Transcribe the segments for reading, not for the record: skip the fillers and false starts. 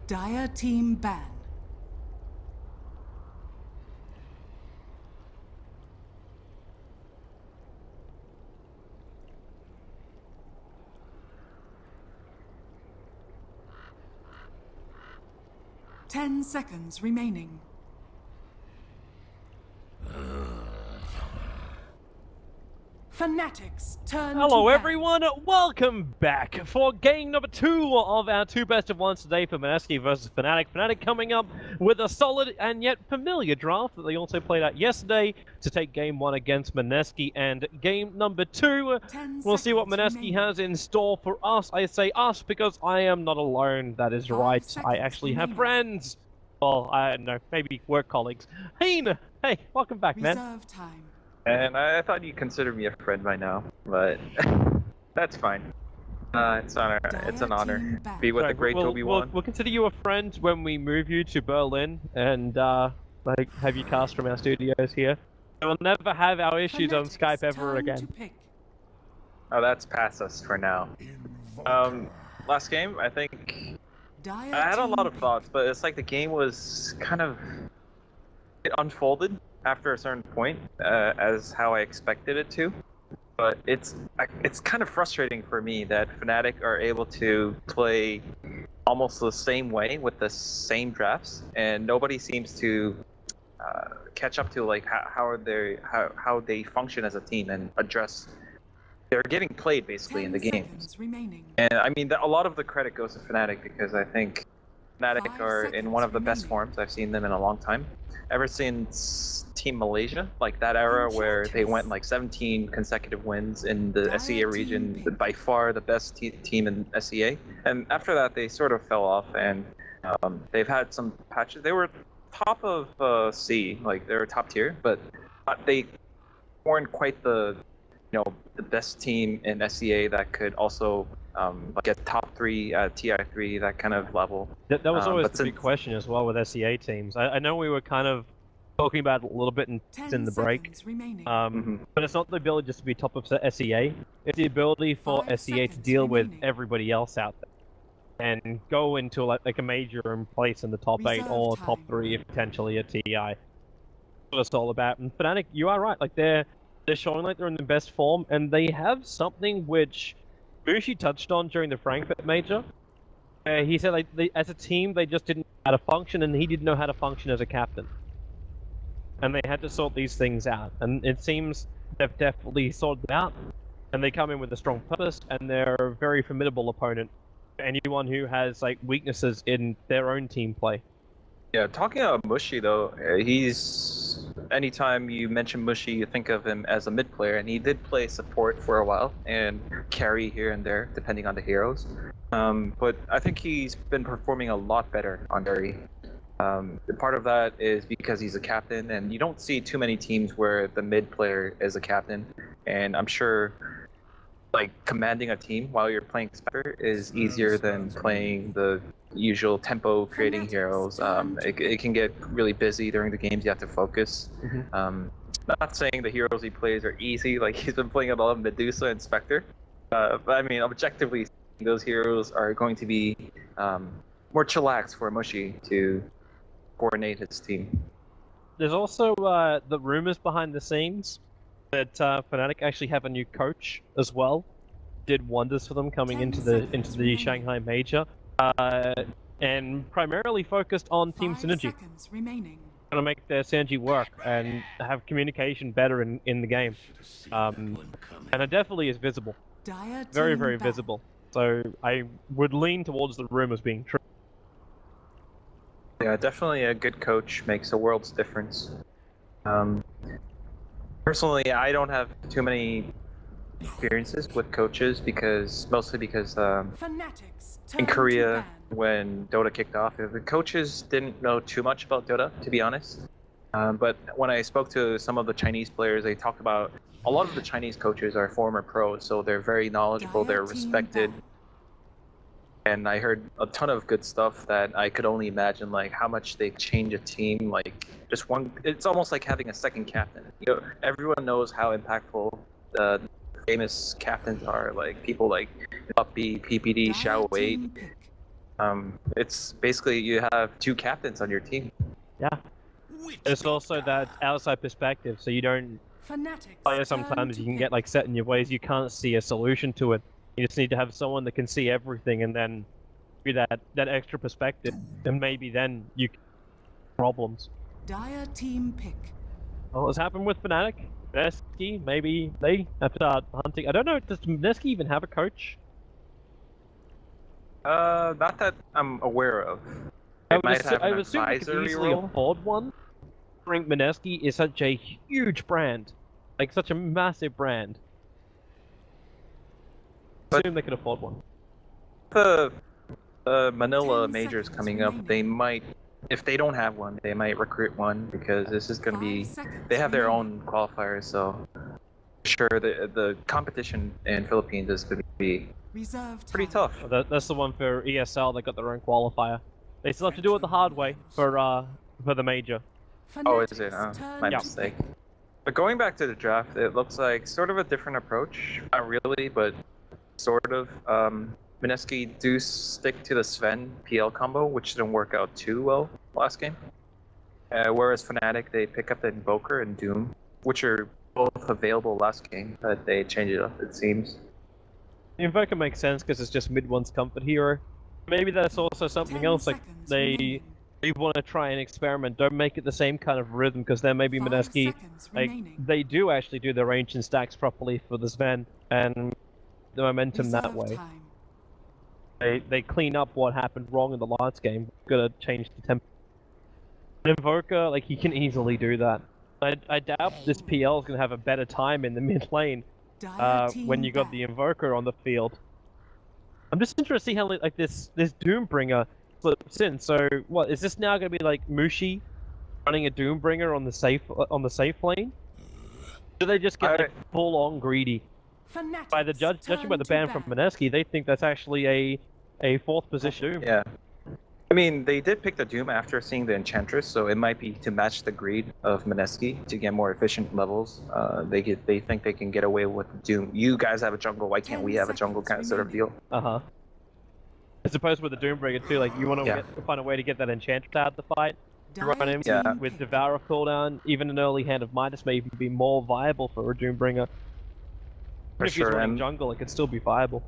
Dire team ban. Ten seconds remaining. Fnatic's turn Hello to ban. everyone, welcome back for game number 2 of our 2 best of 1s today for Mineski versus Fnatic. Fnatic coming up with a solid and yet familiar draft that they also played out yesterday to take game 1 against Mineski, and game number 2, we'll see what Mineski has in store for us. I say us because I am not alone, that is right, I actually have friends. Well, I don't know, maybe work colleagues. Hein, hey, welcome back, man. Reserve time. And I thought you considered me a friend by now, but that's fine. It's an honor to be with the great bo1. We'll consider you a friend when we move you to Berlin and like have you cast from our studios here. We'll never have our issues on Skype ever again. Oh, that's past us for now. Last game, I think I had a lot of thoughts, but it's like the game was kind of it unfolded after a certain point, as how I expected it to. But it's kind of frustrating for me that Fnatic are able to play almost the same way with the same drafts, and nobody seems to catch up to like how they function as a team and address. They're getting played basically in the games. And I mean, a lot of the credit goes to Fnatic because I think Fnatic are in one of the best forms I've seen them in a long time. Ever since Team Malaysia, like that era where they went like 17 consecutive wins in the SEA region, by far the best team in SEA. And after that, they sort of fell off, and they've had some patches. They were top of C, like they were top tier, but they weren't quite the the best team in SEA that could also like get top 3 at TI3, that kind of level. That was always the big question as well with SEA teams. I know we were kind of talking about it a little bit in the break, but it's not the ability just to be top of SEA, it's the ability for SEA to deal with everybody else out there and go into like a major and place in the top 8 or top 3 if potentially a TI. That's what it's all about. And Fnatic, you are right, like they're showing like they're in the best form, and they have something which Bushi touched on during the Frankfurt Major. He said like as a team they just didn't know how to function, and he didn't know how to function as a captain. And they had to sort these things out, and it seems they've definitely sorted it out, and they come in with a strong purpose, and they're a very formidable opponent for anyone who has like weaknesses in their own team play. Yeah, talking about Mushi though, he's anytime you mention Mushi, you think of him as a mid player, and he did play support for a while and carry here and there depending on the heroes. But I think he's been performing a lot better on Dari. Part of that is because he's a captain, and you don't see too many teams where the mid player is a captain, and I'm sure like commanding a team while you're playing Spectre is easier than playing the usual tempo creating heroes. It can get really busy during the games, you have to focus. Not saying the heroes he plays are easy, like he's been playing a lot of Medusa and Spectre, but I mean objectively those heroes are going to be more chillaxed for Mushi to coordinate his team. There's also the rumors behind the scenes that Fnatic actually have a new coach as well. Did wonders for them coming into the Shanghai Major, and primarily focused on team synergy. Gonna make their synergy work and have communication better in the game, and it definitely is visible, very very visible. So I would lean towards the rumors being true. Yeah, definitely a good coach makes a world's difference. Personally, I don't have too many experiences with coaches mostly because in Korea when Dota kicked off, the coaches didn't know too much about Dota, to be honest. But when I spoke to some of the Chinese players, they talked about a lot of the Chinese coaches are former pros, so they're very knowledgeable, they're respected. And I heard a ton of good stuff that I could only imagine, like how much they change a team. Like just one, it's almost like having a second captain. You know, everyone knows how impactful the famous captains are. Like people like Puppy, PPD, Xiao Wei. It's basically you have 2 captains on your team. Yeah. There's also that outside perspective, so you don't play sometimes you can get like set in your ways, you can't see a solution to it. You just need to have someone that can see everything and then be that extra perspective, and maybe then you can problems. Dire team pick. Well, what's happened with Fnatic? Mineski, maybe they have to start hunting. I don't know, does Mineski even have a coach? Not that I'm aware of. It might have I an would assume we could advisory easily role. afford one. I think Mineski is such a huge brand, like such a massive brand. I assume they could afford one. The Manila 10 majors seconds coming up, they remaining. might, if they don't have one, they might recruit one because this is going to 5 be. seconds They have their remaining. own qualifiers, so sure the competition in Philippines is going to be Reserve time. pretty tough. Well, that's the one for ESL. They got their own qualifier. They still have to do it the hard way for the major. Oh, is it? Fnatic's turn My to mistake. pick. But going back to the draft, it looks like sort of a different approach. Not really, but sort of. Mineski do stick to the Sven PL combo, which didn't work out too well last game. Whereas Fnatic, they pick up the Invoker and Doom, which are both available last game, but they change it up, it seems. The Invoker makes sense because it's just mid one's comfort hero. Maybe that's also something 10 else, like seconds they remaining. want to try and experiment. Don't make it the same kind of rhythm, because then maybe 5 Mineski, seconds like, remaining. they do actually do their ancient stacks properly for the Sven and the momentum that Reserve way. time. They clean up what happened wrong in the last game. Gotta change the tempo. Invoker, like, he can easily do that. I doubt this PL is gonna have a better time in the mid lane Dire team when you got back. the Invoker on the field. I'm just interested to see how like this Doombringer slips in. So what is this now gonna be like Mushi running a Doombringer on the safe lane? Do they just get like full on greedy? Fnatic's By the judging by the turn ban to from ban. Mineski, they think that's actually a 4th position Doom. Yeah. I mean, they did pick the Doom after seeing the Enchantress, so it might be to match the greed of Mineski to get more efficient levels. They think they can get away with the Doom. You guys have a jungle, why can't 10 we have a jungle kind of sort of deal? Uh-huh. I suppose with the Doombringer too, like, you want to find a way to get that Enchantress out of the fight. Run him Yeah. with Devour cooldown, even an early hand of Midas may even be more viable for a Doombringer. For If he's sure, running and jungle, it could still be viable.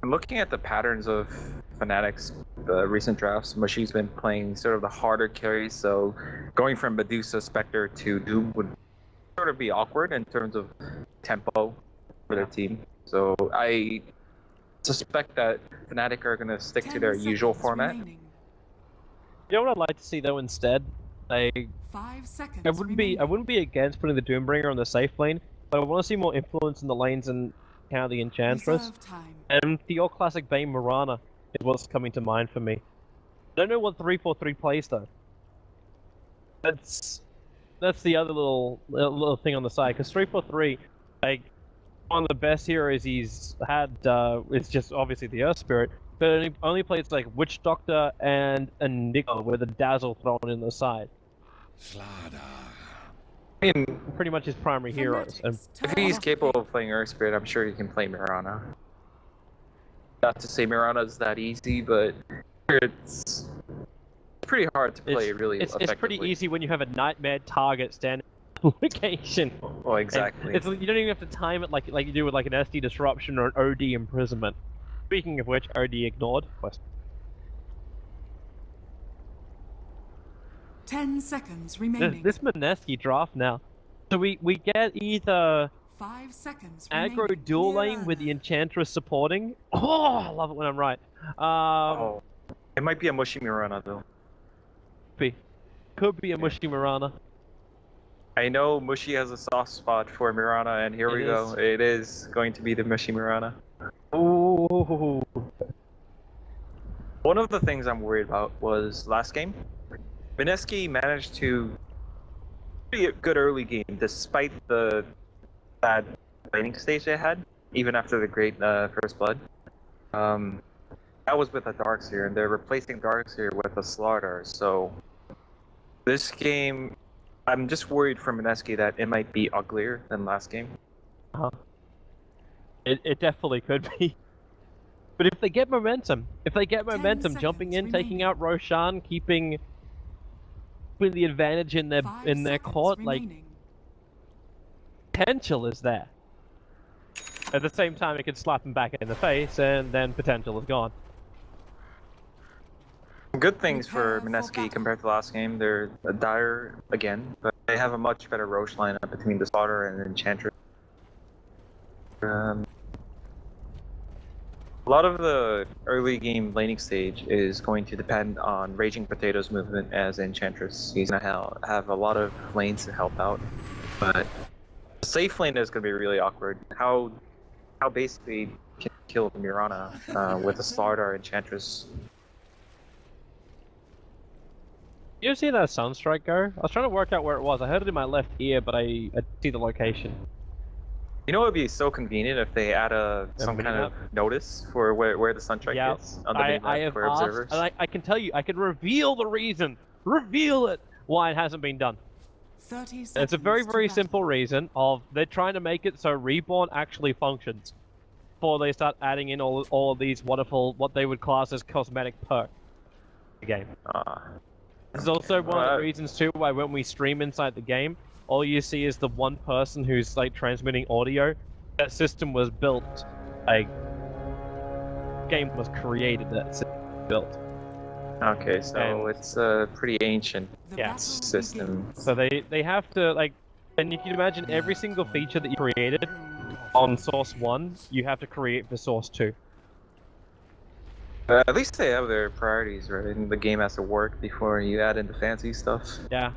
I'm looking at the patterns of Fnatic's recent drafts. Mushi's been playing sort of the harder carries, so going from Medusa, Spectre to Doom would sort of be awkward in terms of tempo for their team. So I suspect that Fnatic are going to stick to their usual format. Remaining. You know what I'd like to see though instead? 5 seconds I wouldn't be against putting the Doombringer on the safe lane, but I want to see more influence in the lanes and counter the Enchantress. Reserve time. And the old classic Bane Mirana is what's coming to mind for me. I don't know what 3-4-3 plays though. That's the other little thing on the side, because 3-4-3, like, one of the best heroes he's had is just obviously the Earth Spirit, but he only plays like Witch Doctor and Enigma with a Dazzle thrown in the side. I mean, Pretty much his primary heroes. And if he's capable of playing Earth Spirit, I'm sure he can play Mirana. Not to say Mirana's that easy, but it's pretty hard to play really effectively. It's pretty easy when you have a nightmare target standing on location. Oh, exactly. You don't even have to time it like you do with like an SD disruption or an OD imprisonment. Speaking of which, OD ignored. 10 seconds remaining. This Mineski draft now. So we get either 5 seconds aggro remaining. dual lane with the Enchantress supporting. Oh, I love it when I'm right. It might be a Mushi Mirana though. Could be a Mushi Mirana. I know Mushi has a soft spot for Mirana, and here we go. It is going to be the Mushi Mirana. Ooh. One of the things I'm worried about was last game. Mineski managed to be a good early game despite the bad laning stage they had, even after the great First Blood. That was with a Darkseer, and they're replacing Darkseer with a Slaughter, so this game, I'm just worried for Mineski that it might be uglier than last game. It definitely could be. But if they get momentum, jumping in, seconds taking remaining. out Roshan, keeping with the advantage in their 5 in their seconds court, like remaining. potential is there. At the same time, it could slap him back in the face, and then potential is gone. Good things for Prepare for Mineski battle. compared to last game. They're dire again, but they have a much better Roche lineup between the Slaughter and Enchantress. A lot of the early game laning stage is going to depend on Raging Potato's movement as Enchantress. He's gonna have a lot of lanes to help out, but the safe lane is gonna be really awkward. How basically can kill Mirana with a Slaughter Enchantress. You see that Sunstrike go? I was trying to work out where it was. I heard it in my left ear, but I didn't see the location. You know, it would be so convenient if they add some kind of notice for where the Sunstrike is on the I minimap have for asked, observers. and I can tell you, I can reveal the reason, reveal it, why it hasn't been done. 30 seconds It's a very, to very battle. simple reason of they're trying to make it so Reborn actually functions before they start adding in all of these wonderful, what they would class as cosmetic perks in the game. This is also one of the reasons too why when we stream inside the game, all you see is the one person who's like transmitting audio. That system was built, like, game was created, that system was built. Okay, so And- it's a pretty ancient The Yeah. battle system. begins. So they have to, like, and if you imagine every single feature that you created on Source 1, you have to create for Source 2. At least they have their priorities, right? And the game has to work before you add in the fancy stuff. Yeah.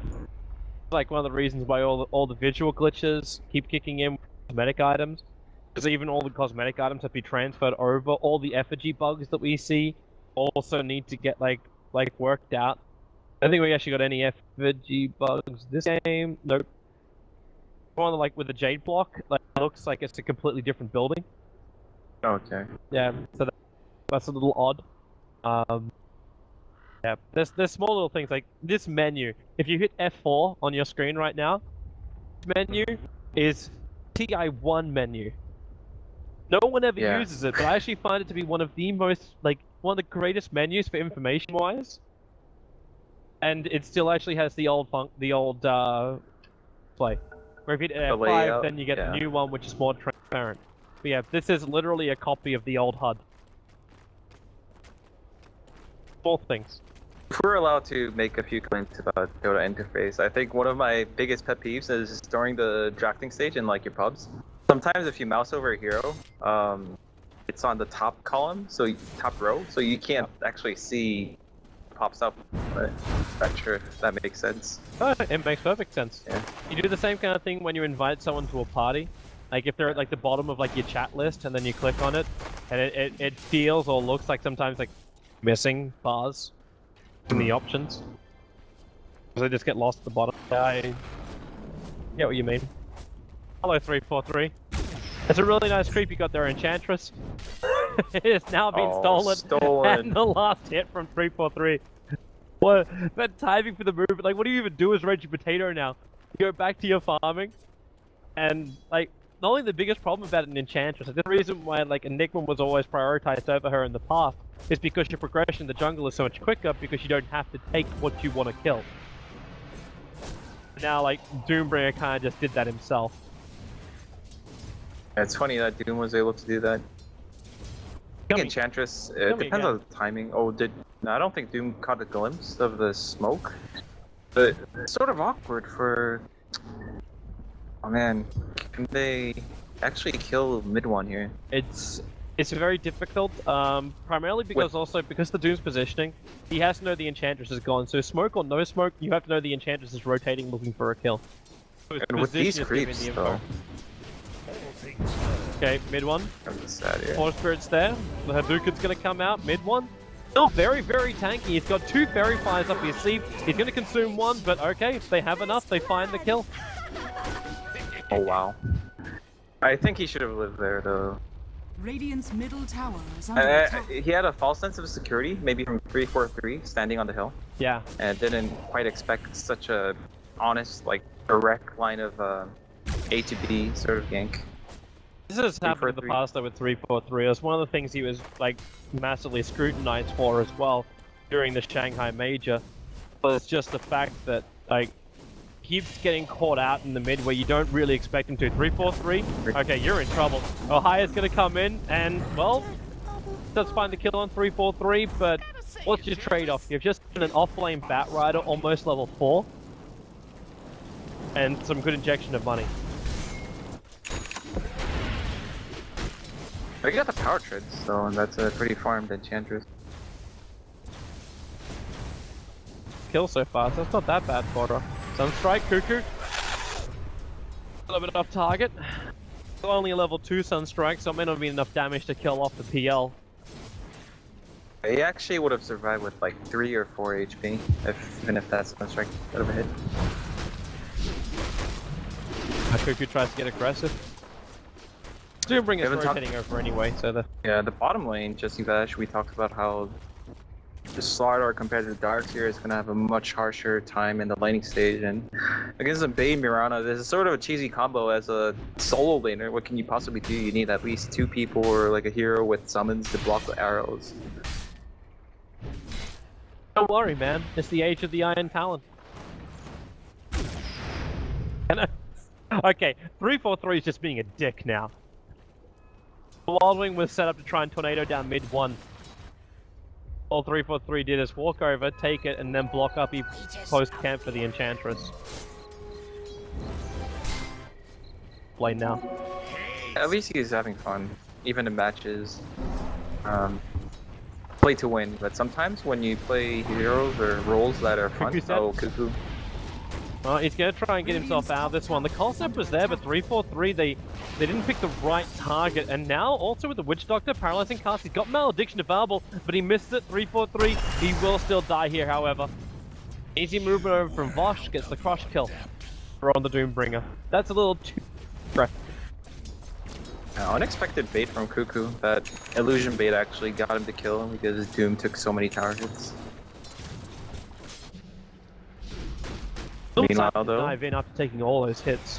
Like one of the reasons why all the visual glitches keep kicking in with cosmetic items. Because even all the cosmetic items have to be transferred over. All the effigy bugs that we see also need to get like worked out. I don't think we actually got any effigy bugs this game. Nope. One like with the jade block, like it looks like it's a completely different building. Okay. Yeah, so that's a little odd. Yeah, there's small little things like this menu. If you hit F4 on your screen right now, this menu is TI1 menu. No one ever Yeah. uses it, but I actually find it to be one of the most, like, one of the greatest menus for information-wise. And it still actually has the old play. Where if you hit F5, layout, then you get yeah. the new one, which is more transparent. But yeah, this is literally a copy of the old HUD. Small things. If we're allowed to make a few comments about Dota interface, I think one of my biggest pet peeves is during the drafting stage in like your pubs. Sometimes if you mouse over a hero, it's on the top column, top row, so you can't actually see what pops up. But not sure if that makes sense. Oh, it makes perfect sense. Yeah. You do the same kind of thing when you invite someone to a party. Like if they're at like the bottom of like your chat list and then you click on it, and it feels or looks like sometimes like missing bars in the options. So they just get lost at the bottom. I get what you mean. Hello 343. It's a really nice creep you got there, Enchantress. It has now been stolen. And the last hit from 343. What? That timing for the movement, like what do you even do as Reggie Potato now? You go back to your farming, and like, not only the biggest problem about an Enchantress, like, the reason why like Enigma was always prioritized over her in the past is because your progression in the jungle is so much quicker because you don't have to take what you want to kill. Now like, Doombringer kind of just did that himself. It's funny that Doom was able to do that. I think Enchantress, it depends on the timing. Oh, no, I don't think Doom caught a glimpse of the smoke. But it's sort of awkward for... Oh man, can they actually kill mid one here? It's very difficult, primarily because because the Doom's positioning, he has to know the Enchantress is gone. So smoke or no smoke, you have to know the Enchantress is rotating looking for a kill. So his And with these position is giving creeps, the info. though. Okay, mid one. I'm sad here. Force Spirit's there. The Hadouken's gonna come out. Mid one. Still very, very tanky. He's got 2 Fairy Fires up his sleeve. He's gonna consume 1, but okay, if they have enough, they find the kill. Oh wow. I think he should have lived there though. Radiant's middle tower is under attack. He had a false sense of security, maybe from 343, standing on the hill, Yeah. and didn't quite expect such a honest, like, direct line of A to B sort of gank. This has happened in the past though with 343. It was one of the things he was like massively scrutinized for as well during the Shanghai Major. But it's just the fact that like keeps getting caught out in the mid where you don't really expect him to. 343. Okay, you're in trouble. Ohia's gonna come in and well, does find the kill on 343. But what's your trade-off? You've just been an off-lane Bat Rider, almost level 4, and some good injection of money. I got the power treads, so that's a pretty farmed Enchantress. Kill so far, so that's not that bad for her. Sunstrike, Cuckoo. A little bit off target. Still only a level 2 Sunstrike, so it may not be enough damage to kill off the PL. He actually would have survived with like 3 or 4 HP, even if that's Sunstrike out of a hit. Cuckoo tries to get aggressive. Doombringer is rotating over anyway, so the... Yeah, the bottom lane, Jesse Vash, we talked about how the Slardar compared to the Darkseer is going to have a much harsher time in the laning stage, and against a Bane Mirana, this is sort of a cheesy combo as a solo laner. What can you possibly do? You need at least 2 people or like a hero with summons to block the arrows. Don't worry, man. It's the age of the Iron Talon. Okay, 343 is just being a dick now. The Wild Wing was set up to try and tornado down mid 1. All 343 did is walk over, take it, and then block up his post camp for the Enchantress. Play now. At least he's having fun, even in matches. Play to win, but sometimes when you play heroes or roles that are fun, Cuckoo. Well, he's going to try and get himself out of this one. The concept was there, but 343, they didn't pick the right target. And now, also with the Witch Doctor, Paralyzing Cast, he's got Malediction available, but he missed it. 343, he will still die here, however. Easy movement over from Vosh, gets the crush kill on the Doombringer. That's a little too aggressive. Unexpected bait from Cuckoo. That illusion bait actually got him to kill him because Doom took so many targets. Meanwhile, though, dive in after taking all those hits.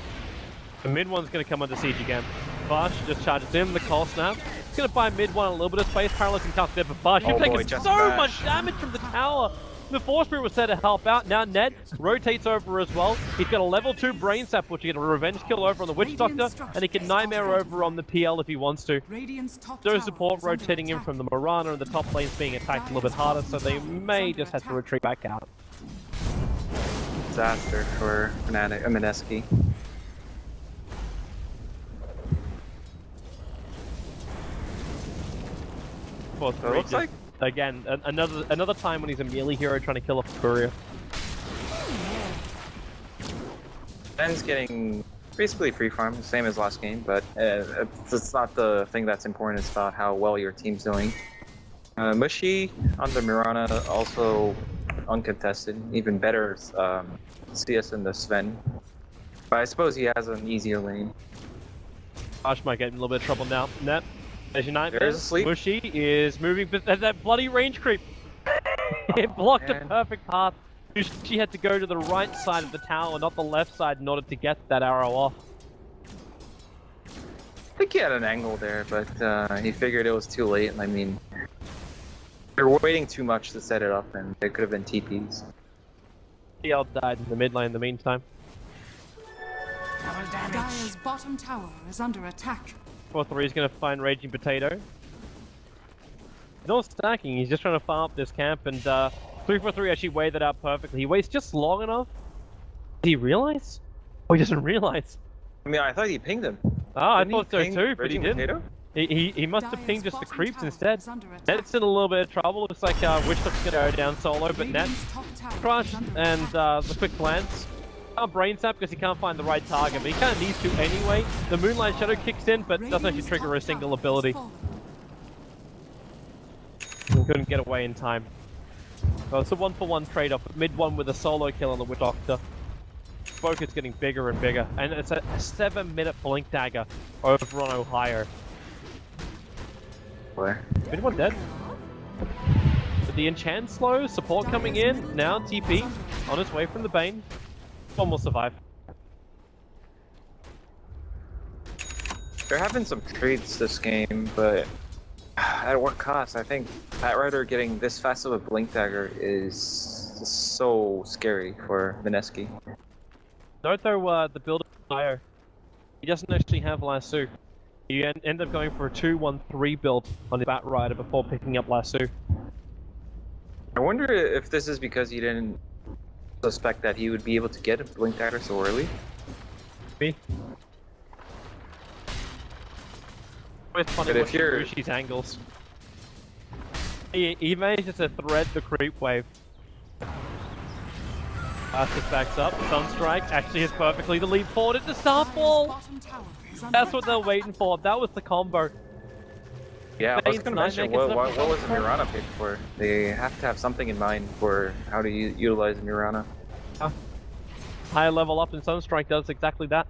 The mid one's going to come under siege again. Vosh just charges in, the call snap. He's going to buy mid one a little bit of space. Paralyzing cast there for Vosh. You've taken so much damage from the tower. The Force Spirit was there to help out. Now Ned rotates over as well. He's got a level 2 Brain Sap, which he get a revenge kill over on the Witch Doctor, and he can Nightmare over on the PL if he wants to. No support rotating in from the Mirana, and the top lane's being attacked a little bit harder, so they may just have to retreat back out. Disaster for Fnatic, Mineski. So it looks like again another time when he's a melee hero trying to kill off a courier. Ben's getting basically free farm, same as last game, but it's not the thing that's important. It's about how well your team's doing. Mushy under Mirana also uncontested, even better CS than the Sven. But I suppose he has an easier lane. Ash might get in a little bit of trouble now. Net. There's your Nightmare. There's a sleep. Mushy is moving, but that bloody range creep. It blocked a perfect path. She had to go to the right side of the tower, not the left side, in order to get that arrow off. I think he had an angle there, but he figured it was too late. I mean, they were waiting too much to set it up, and it could have been TPs. PL died in the mid lane in the meantime. Dire's bottom tower is under attack. 4-3 is going to find Raging Potato. He's not stacking, he's just trying to farm up this camp, and 3-4-3 actually weighed that out perfectly. He waits just long enough. Did he realize? Oh, he doesn't realize. I mean, I thought he pinged him. Ah, I thought so too, but he didn't. Potato? He must have pinged just the creeps instead. Net's in a little bit of trouble. Looks like Witch Doctor's going to go down solo, but Net crushed, and the quick glance. Brain Sap because he can't find the right target, but he kind of needs to anyway. The Moonlight Shadow kicks in, but doesn't actually trigger a single ability. He couldn't get away in time. So it's a 1-for-1 trade-off. Mid one with a solo kill on the Witch Doctor. Focus getting bigger and bigger, and it's a 7-minute Blink Dagger over on Ohio. Where? Mid one dead. But the enchant slow, support coming in, now TP on its way from the Bane. One will survive. There have been some trades this game, but at what cost? I think Batrider getting this fast of a blink dagger is just so scary for Mineski. Note though, the build fire. He doesn't actually have lasso. You end up going for a 2-1-3 build on the Batrider before picking up lasso. I wonder if this is because he didn't suspect that he would be able to get a blink dagger so early. Me? It's funny watching Rushi's angles. He manages to thread the creep wave. Just backs up, Sunstrike actually hits perfectly to leap forward into Starfall! That's what they're waiting for, that was the combo. Yeah, I was gonna mention, what was the Mirana picked for? They have to have something in mind for how to utilize Mirana. Higher level up, and Sunstrike does exactly that.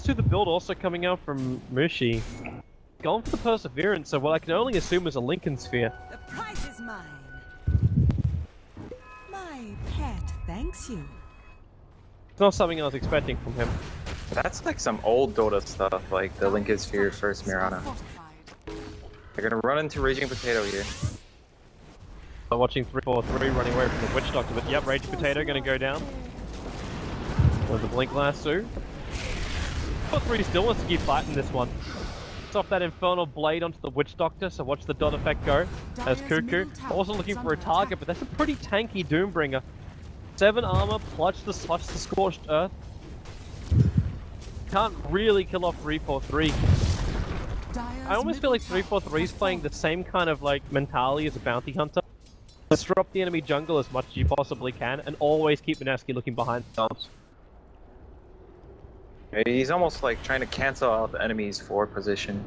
To the build also coming out from Mushi. Going for the Perseverance, so what I can only assume is a Lincoln Sphere. The prize is mine. My pet thanks you. It's not something I was expecting from him. That's like some old Dota stuff, like the Lincoln Sphere first Mirana. They're gonna run into Raging Potato here. I'm watching 3-4-3 running away from the Witch Doctor, but yep, Raging Potato gonna go down. With the Blink Lasso. 3 still wants to keep fighting this one. It's off that Infernal Blade onto the Witch Doctor, so watch the dot effect go. As Cuckoo. Also looking for a target, but that's a pretty tanky Doombringer. 7 armor, plus the Scorched Earth. Can't really kill off 3-4-3. I almost feel like 3-4-3 is playing the same kind of like mentality as a bounty hunter. Disrupt the enemy jungle as much as you possibly can, and always keep Mineski looking behind themselves. He's almost like trying to cancel out the enemy's forward position.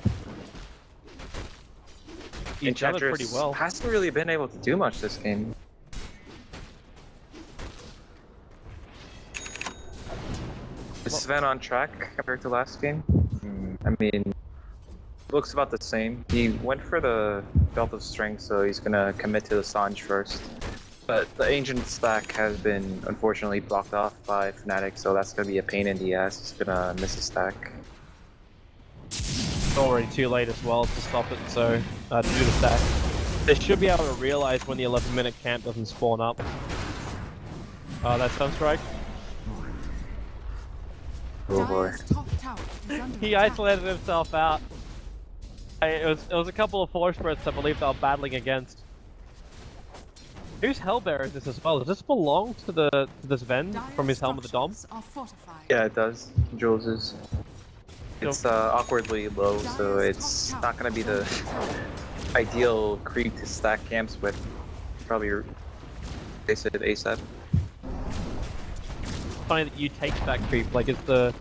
He's done it pretty well. Hasn't really been able to do much this game. Is Sven on track compared to last game? I mean, looks about the same. He went for the Belt of Strength, so he's gonna commit to the Sange first. But the Ancient stack has been unfortunately blocked off by Fnatic, so that's gonna be a pain in the ass. He's gonna miss a stack. It's already too late as well to stop it, so to do the stack. They should be able to realize when the 11-minute camp doesn't spawn up. That's Sunstrike. Oh boy. He isolated himself out. It was a couple of force spreads I believe they were battling against. Whose Hellbearer is this as well? Does this belong to this Ven from his Helm of the Dom? Yeah, it does. Jules's. It's awkwardly low, so it's not gonna be the ideal creep to stack camps with. Probably they said ASAP. Funny that you take that creep, like it's the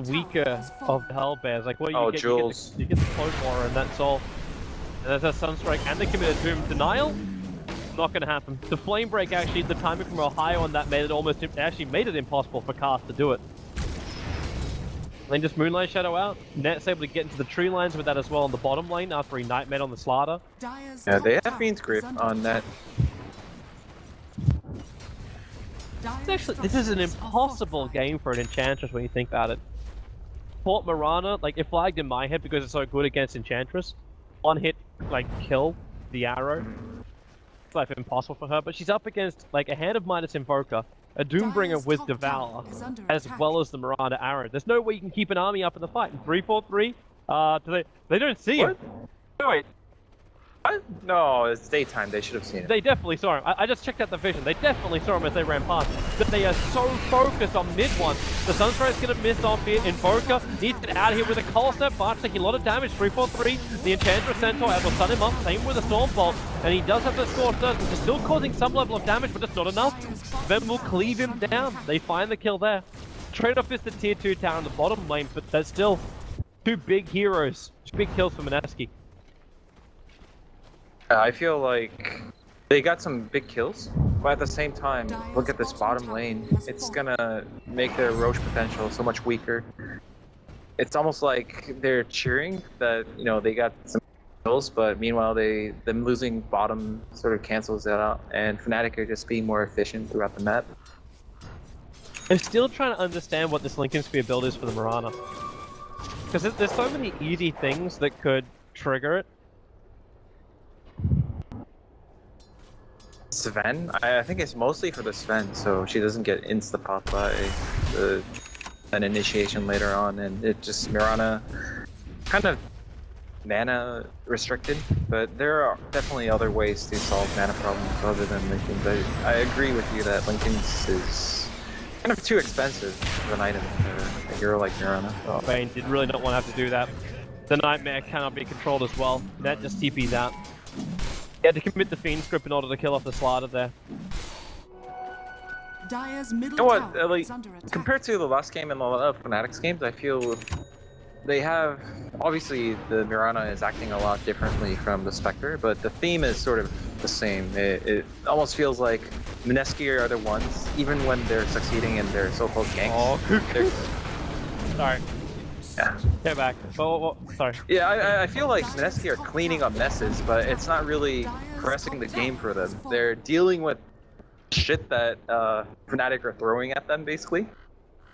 weaker of the Hellbears. Like what you get, Jules. you get the Clone War and that's all. And there's a Sunstrike and they committed Doom Denial. Not gonna happen. The Flame Break actually, the timing from Ohio on that made it actually made it impossible for Cast to do it. Then just Moonlight Shadow out. Net's able to get into the tree lines with that as well on the bottom lane after he Nightmare on the Slaughter. Yeah, they have Fiend's Grip on that. This is an impossible game for an Enchantress when you think about it. Port Mirana, like it flagged in my head because it's so good against Enchantress. One hit, like kill the arrow. It's like impossible for her, but she's up against like a hand of Midas Invoker, a Doombringer with Devour, as well as the Mirana arrow. There's no way you can keep an army up in the fight. 3-4-3, they don't see him. No, wait. What? No, it's daytime. They should have seen it. They definitely saw him. I just checked out the vision. They definitely saw him as they ran past. But they are so focused on mid one. The Sunstrike's gonna miss off here. Invoker needs to get out of here with a Cold Step. Bart's taking a lot of damage. 3-4-3. The Enchantress Centaur able to stun him up. Same with the Stormbolt. And he does have the Scorched Earth, which is still causing some level of damage, but it's not enough. Then will cleave him down. They find the kill there. Trade-off is the tier 2 tower in the bottom lane, but there's still two big heroes. Two big kills for Mineski. I feel like they got some big kills, but at the same time, look at this bottom lane. It's gonna make their Roche potential so much weaker. It's almost like they're cheering that, you know, they got some kills, but meanwhile them losing bottom sort of cancels that out, and Fnatic are just being more efficient throughout the map. I'm still trying to understand what this Lincoln Sphere build is for the Mirana. Because there's so many easy things that could trigger it. Sven? I think it's mostly for the Sven, so she doesn't get insta-pop by an initiation later on, and it just Mirana kind of mana restricted, but there are definitely other ways to solve mana problems other than Linken's. I agree with you that Linken's is kind of too expensive of an item for a hero like Mirana. Oh, Bane did really not want to have to do that. The Nightmare cannot be controlled as well. That just TP's out. He had to commit the Fiend script in order to kill off the Slider there. Dire's middle You know what, tower like, is under attack. compared to the last game and a lot of Fnatic's games, I feel they have, obviously the Mirana is acting a lot differently from the Spectre, but the theme is sort of the same. It almost feels like Mineski are the ones, even when they're succeeding in their so-called ganks. Oh, sorry. Yeah. Get back. Oh, sorry. Yeah, I feel like Mineski are cleaning up messes, but it's not really progressing the game for them. They're dealing with shit that Fnatic are throwing at them, basically.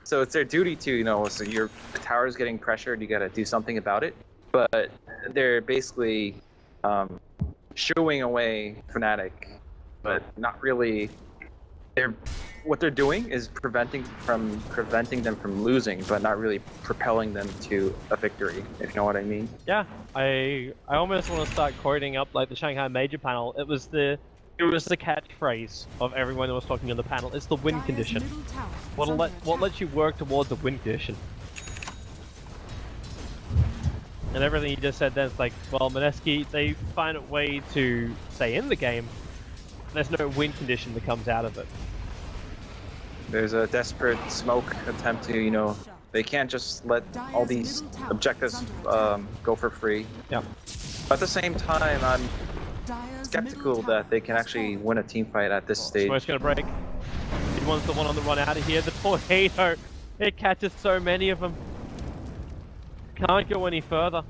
So it's their duty to, you know, so your tower's getting pressured, you gotta do something about it. But they're basically shooing away Fnatic, but not really. What they're doing is preventing them from losing, but not really propelling them to a victory, if you know what I mean. Yeah, I almost want to start quoting up like the Shanghai Major panel. It was the catchphrase of everyone that was talking on the panel. It's the win condition. What lets you work towards a win condition? And everything you just said then, it's like, well, Mineski, they find a way to stay in the game. There's no win condition that comes out of it. There's a desperate smoke attempt to, you know, they can't just let all these objectives go for free. Yeah. But at the same time, I'm skeptical that they can actually win a team fight at this stage. Smoke's gonna break. He wants the one on the run out of here. The tornado, it catches so many of them. Can't go any further.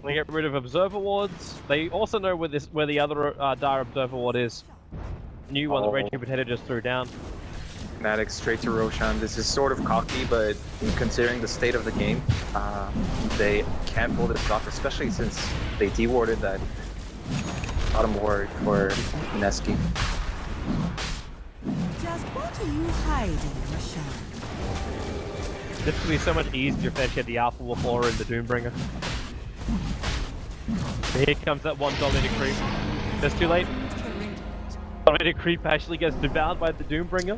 They get rid of observer wards. They also know where the other Dire observer ward is. New one that Raging Potato just threw down. Fnatic straight to Roshan. This is sort of cocky, but considering the state of the game, they can pull this off, especially since they dewarded that bottom ward for Mineski. Just what are you hiding, Roshan? This would be so much easier if they had the Alpha Wolf Aura and the Doombringer. And here comes that one dominated creep. That's too late. Dominated creep actually gets devoured by the Doombringer.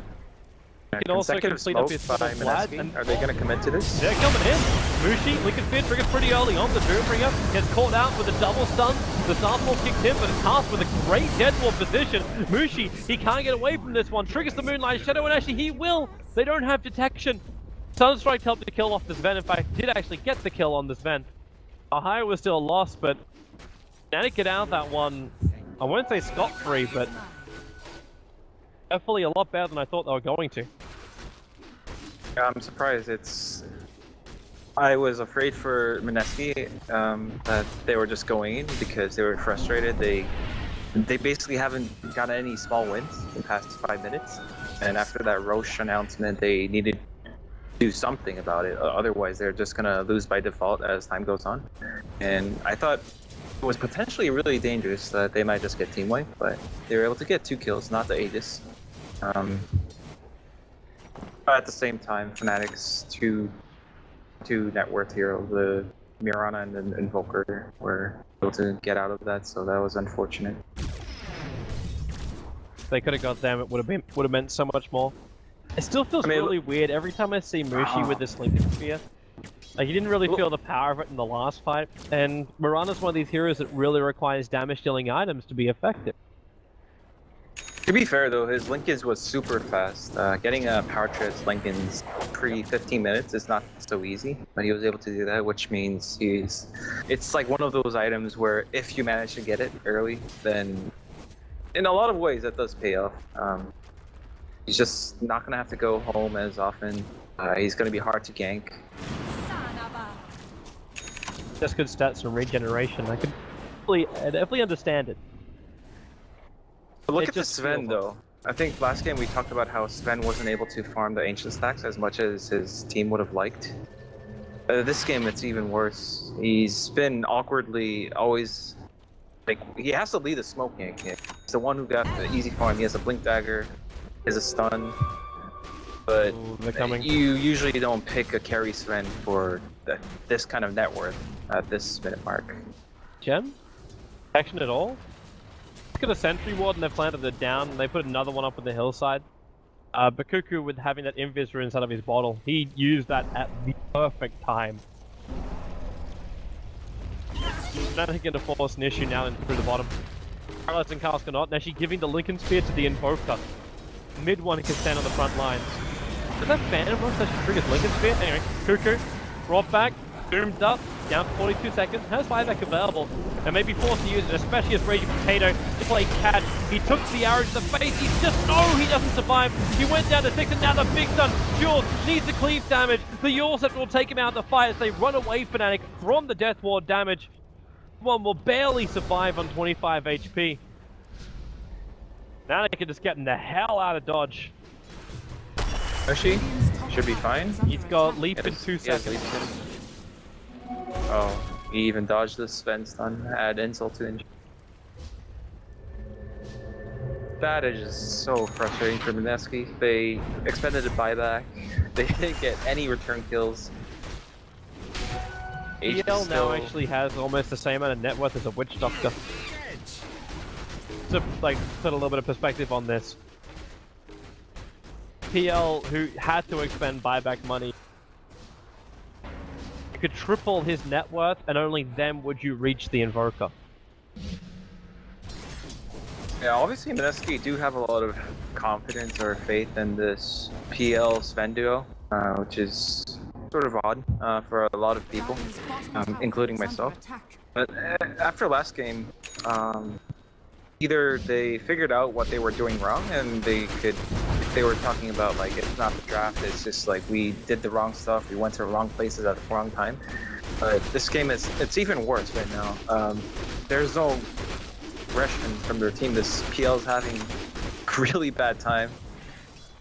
You can also complete up his by flat. Mineski. Are they going to commit to this? They're coming in. Mushi, Lincoln Sphere triggers pretty early on. The Doombringer gets caught out with a double stun. The Starfall kicks in, but it's cast with a great Deadwolf position. Mushi, he can't get away from this one. Triggers the Moonlight Shadow, and actually he will. They don't have detection. Sunstrike helped to kill off this Ven. In fact, did actually get the kill on this Ven. Ohio was still lost, but Fnatic get out that one. I won't say scot-free, but definitely a lot better than I thought they were going to. Yeah, I'm surprised. I was afraid for Mineski that they were just going in because they were frustrated. They basically haven't gotten any small wins in the past 5 minutes, and after that Roche announcement, they needed to do something about it. Otherwise, they're just gonna lose by default as time goes on. And I thought it was potentially really dangerous that they might just get team wiped, but they were able to get 2 kills, not the Aegis. But at the same time, Fnatic's two net worth heroes, the Mirana and the Invoker, were able to get out of that, so that was unfortunate. If they could have got them, it would have meant so much more. It still feels really weird every time I see Mushi with this Lincoln Sphere. Like, you didn't really feel the power of it in the last fight, and Mirana's one of these heroes that really requires damage-dealing items to be effective. To be fair though, his Lincolns was super fast. Getting a power trips Lincolns pre-15 minutes is not so easy, but he was able to do that, which means it's like one of those items where if you manage to get it early, then in a lot of ways that does pay off. He's just not going to have to go home as often. He's going to be hard to gank. Just good stats from regeneration. I definitely understand it. But look at the Sven though. I think last game we talked about how Sven wasn't able to farm the ancient stacks as much as his team would have liked. This game it's even worse. He's been awkwardly always like he has to lead the smoke gank. He's the one who got the easy farm. He has a blink dagger, he has a stun, but you usually don't pick a carry Sven for this kind of net worth at this minute mark. Gem? Action at all? Look at a sentry ward and they've planted it down and they put another one up on the hillside. Bakuku with having that invisor inside of his bottle, he used that at the perfect time. Fnatic going to force an issue now through the bottom. Carlos and Cascanaut now she's giving the Lincoln Spear to the Invoker. Mid one can stand on the front lines. Does that Phantom Rush that she triggers Lincoln Spear? Anyway, Cuckoo, brought back, boomed up, down for 42 seconds, has buyback available, and may be forced to use it, especially as Raging Potato to play catch. He took the arrow to the face, he he doesn't survive. He went down to 6 and now the big stun. Jules needs the cleave damage. The Yorset will take him out of the fight as they run away Fnatic from the Death Ward damage. One will barely survive on 25 HP. Now they can just get the hell out of dodge. Yoshi should be fine. He's got leap in 2 seconds. Oh, he even dodged the Sven stun, add insult to injury. That is just so frustrating for Mineski. They expended a buyback. They didn't get any return kills. EL now actually has almost the same amount of net worth as a Witch Doctor. To like put a little bit of perspective on this, PL, who had to expend buyback money, you could triple his net worth and only then would you reach the Invoker. Yeah, obviously Mineski do have a lot of confidence or faith in this PL Sven duo, which is sort of odd for a lot of people, including myself. But after last game, either they figured out what they were doing wrong and they were talking about like it's not the draft, it's just like we did the wrong stuff, we went to the wrong places at the wrong time. But this game it's even worse right now. There's no aggression from their team. This PL's having a really bad time.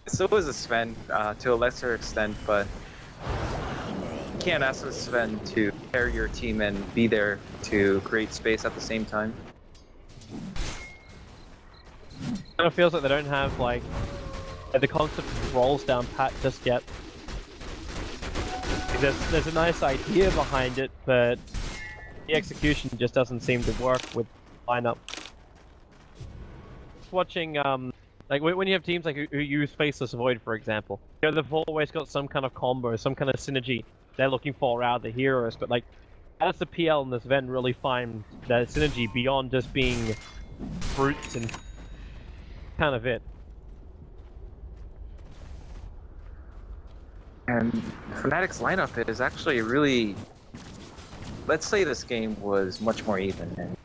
So is a Sven to a lesser extent, but you can't ask a Sven to carry your team and be there to create space at the same time. It kind of feels like they don't have like the concept of rolls down pat just yet. There's a nice idea behind it, but the execution just doesn't seem to work with the lineup. Watching like when you have teams like who use Faceless Void, for example, you know, they've always got some kind of combo, some kind of synergy they're looking for out of the heroes, but like as the PL and this Ven really find that synergy beyond just being brutes and kind of it. And Fnatic's lineup is actually really... Let's say this game was much more even and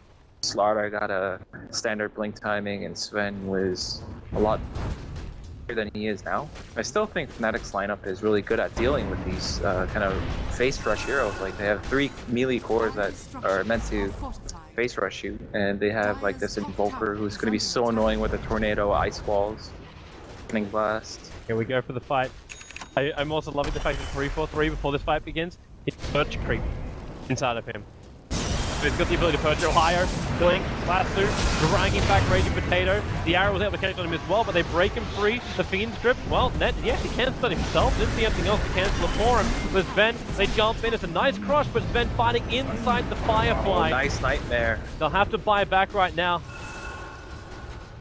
Slaughter got a standard blink timing and Sven was a lot better than he is now. I still think Fnatic's lineup is really good at dealing with these kind of face rush heroes. Like they have 3 melee cores that are meant to face rush you, and they have like this Invoker who's going to be so annoying with the Tornado, Ice Walls, Lightning Blast. Here we go for the fight. I'm also loving the fact that 3-4-3 before this fight begins, it's perch creep inside of him. So he's got the ability to perch go higher, blink, lasso, dragging back Raging Potato. The arrow was able to connect on him as well, but they break him free. The Fiend strip, well, Net, he actually canceled it himself. Didn't see anything else to cancel it for him. With Sven, they jump in. It's a nice crush, but Sven fighting inside the Firefly. Oh, nice Nightmare. They'll have to buy back right now.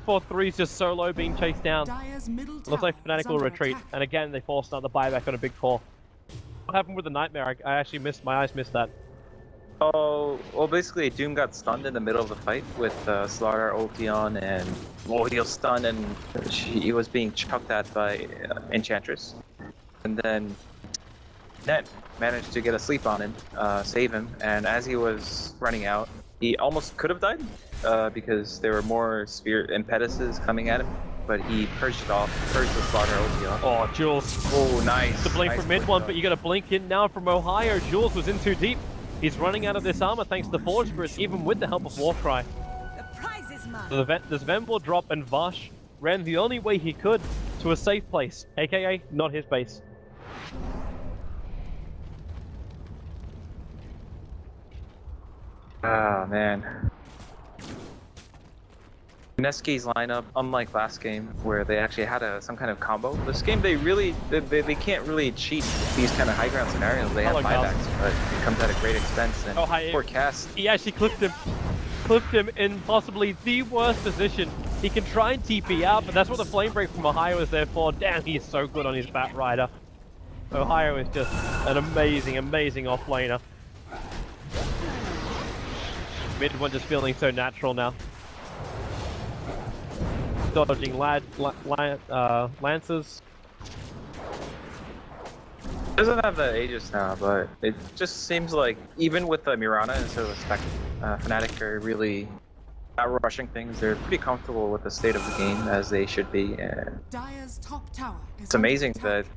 4-3's just solo being chased down. Looks like Fnatic will retreat, and again they forced another buyback on a big call. What happened with the Nightmare? I actually missed, my eyes missed that. Oh, well basically Doom got stunned in the middle of the fight with Slaughter, Ultion, and he'll stun, and he was being chucked at by Enchantress. And then Net managed to get a sleep on him, save him, and as he was running out, he almost could have died because there were more Spirit Impetuses coming at him, but he purged it off, purged the Slaughter Ultion. Oh, Jules. Oh, nice. The blink nice from mid one, but you got a blink in now from Ohio. Jules was in too deep. He's running out of this armor thanks to the Forge Spirits, even with the help of Warcry. The prize is mine. So the Sven will drop, and Vash ran the only way he could to a safe place, aka not his base. Ah, man. Mineski's lineup, unlike last game where they actually had some kind of combo, this game they can't really cheat these kind of high ground scenarios. They have buybacks, but it comes at a great expense. And poor Cast. He actually clipped him in possibly the worst position. He can try and TP out, but that's what the Flame Break from Ohio is there for. Damn, he's so good on his Bat Rider. Ohio is just an amazing, amazing offlaner. Mid-1 just feeling so natural now. Dodging Lancers. Doesn't have the Aegis now, but it just seems like even with the Mirana instead of the Spec, Fnatic are really not rushing things. They're pretty comfortable with the state of the game as they should be. And Dire's top tower is it's amazing that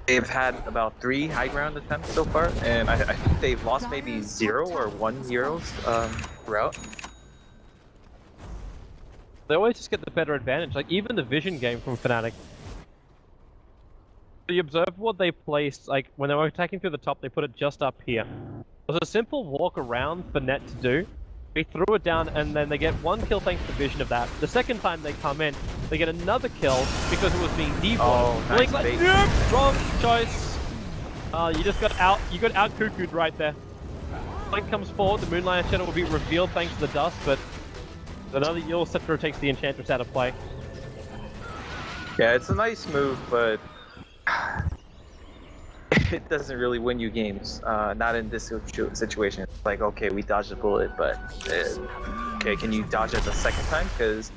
they've had about 3 high ground attempts so far, and I think they've lost maybe 0 or 1 Euros throughout. They always just get the better advantage, like even the vision game from Fnatic. You observe what they placed, like when they were attacking through the top, they put it just up here. It was a simple walk around for Net to do. He threw it down and then they get 1 kill thanks to vision of that. The second time they come in, they get another kill because it was being deep. Oh, nice like, nope, wrong choice. You just got out cuckooed right there. Link comes forward, the Moonlight Shadow will be revealed thanks to the dust, but another Yule Scepter takes the Enchantress out of play. Yeah, it's a nice move, but it doesn't really win you games. Not in this situation. It's like, okay, we dodged a bullet, but okay, can you dodge it the second time? Because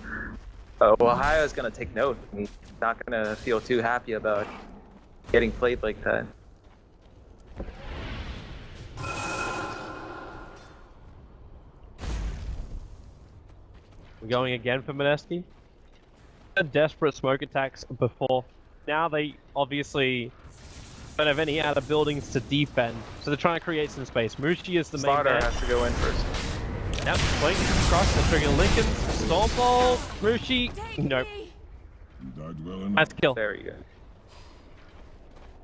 Ohio is gonna take note. He's not gonna feel too happy about getting played like that. We're going again for Mineski. Desperate smoke attacks before. Now they obviously don't have any other buildings to defend, so they're trying to create some space. Mushi is the main Slaughter man. has to go in first. Yep, Blink across the trigger Lincoln. Stormfall, Mushi. Nope. Nice kill. There you go.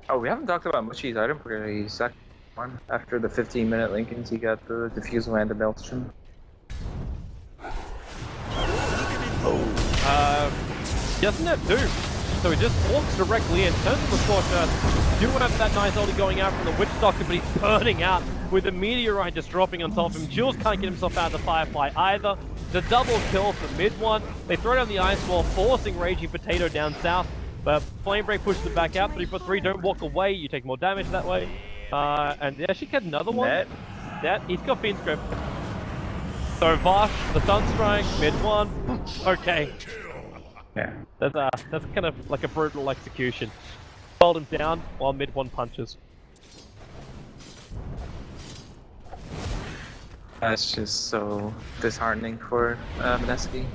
Oh, we haven't talked about Mushi's item for the second one. After the 15-minute Lincolns, he got the Diffusal and the Maelstrom. He doesn't have Doom, so he just walks directly in, turns to the Scorcher. Do have that nice ulti going out from the Witch Doctor, but he's burning out with the Meteorite just dropping on top of him. Jules can't get himself out of the Firefly either. The double kill for mid-1. They throw down the Ice Wall, forcing Raging Potato down south, but Flame Break pushes it back out. 3-for-3, don't walk away, you take more damage that way. And yeah, she get another one. Net, he's got Fiend's Grip. So Vosh, the Sunstrike, mid-1. Okay. Yeah. That's kind of like a brutal execution. Hold him down while mid-1 punches. That's just so disheartening for Mineski.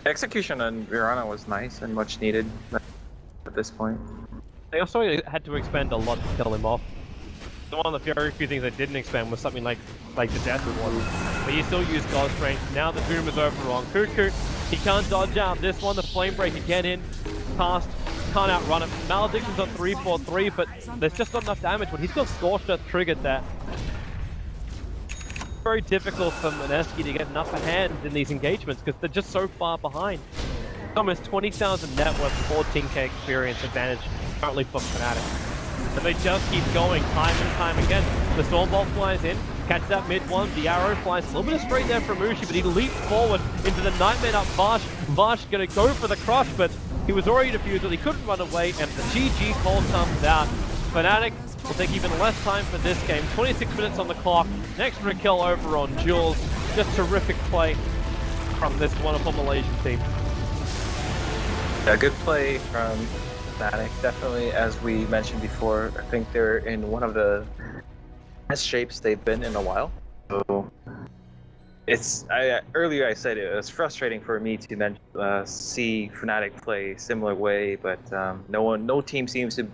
Execution on Mirana was nice and much needed at this point. They also had to expend a lot to kill him off. One of the very few things they didn't expend was something like the Death one. But you still use God's Strength. Now the Doom is over on Cuckoo. He can't dodge out this one. The Flame Break again in. Past. Can't outrun it. Malediction's on 3-4-3, but there's just not enough damage. But he's got Scorched Earth triggered there. Very difficult for Mineski to get an upper hand in these engagements because they're just so far behind. Almost 20,000 net worth, 14k experience advantage currently for Fnatic. And they just keep going time and time again. The Stormbolt flies in, catches that mid-1, the arrow flies a little bit of straight there from Mushi, but he leaps forward into the Nightmare up Vash. Vash gonna go for the crush, but he was already defused, he couldn't run away, and the GG call comes out. Fnatic will take even less time for this game. 26 minutes on the clock, an extra kill over on Jules. Just terrific play from this wonderful Malaysian team. Yeah, good play from Fnatic. Definitely, as we mentioned before, I think they're in one of the best shapes they've been in a while. So it's earlier I said it was frustrating for me to see Fnatic play a similar way, but no team seems to know